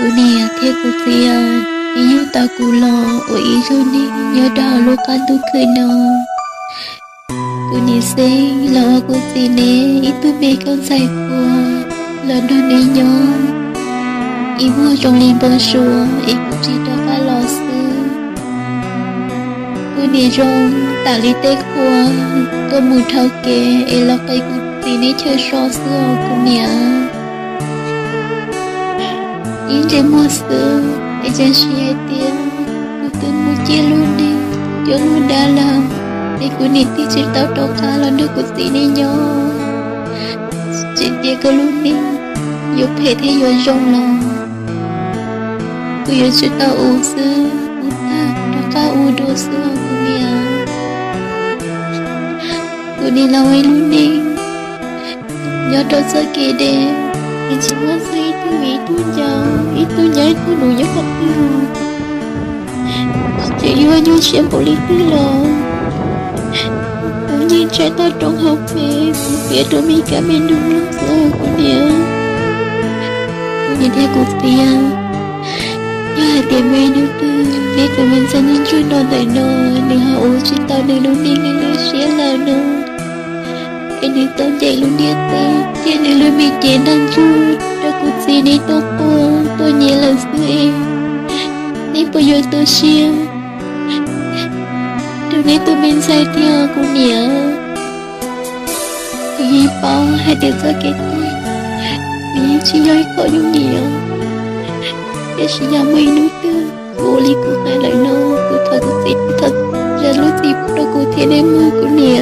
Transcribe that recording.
Cô nè thế cô thì ý yêu ta cô lo ở ý rồi đi nhớ đào lô can tu cười nó cô nè sinh lo cô thì nè ý tu bê con sai cô là đó nè nhớ ý mua trong ly bơ sủa ý cô chỉ đó phải lo sư cô nè rong tạ lý tê khua tôi mù thâu kê ý lo cây cô thì nè chơi so xưa cô nè in trên mua sữa, em trên xe tiền, cô tự mua chia luôn đi, cho luôn đã làm, để cô nít thì chỉ tao đâu cả là nước cô tí này nhó, chỉ tiền cô luôn đi, yêu phê thế yêu rong lòng, cô yêu chỉ tao u sữa, u ta, đâu cả u đồ sữa cô nè, cô đi lâu ấy luôn đi, nhớ đâu sợ kề đẹp. Chỉ muốn say tu mỹ tu giàu, ít tu nhảy tu nụ nhớ thật yêu. Chỉ yêu như chuyện bộ lý tư lò. Tự nhiên trái ta trong học về, cũng biết đôi mi cả bên đúng lúc rồi của nhớ. Cô nhìn theo cuộc tiền, nhớ hai tiền mê nữ tư, biết của mình sẽ nên chui non tại nô, đừng hạ ủ chỉ tao đừng luôn đi nghe lời xé là nô. Em đi tao chạy luôn đi ta, kia này luôn bị chế đang chui, cho cuộc gì đi tôi nhẹ là sự em, đi bây giờ tôi xia, từ nay tôi bên sai theo cô nhẹ, thì bao hai điều cho cái tôi, vì chỉ nói có những điều, để chỉ nhà mấy núi tư, cô li cô tay lại nâu, cô thật có gì thật, ra lúc gì đâu cô thấy em mưa cô nhẹ.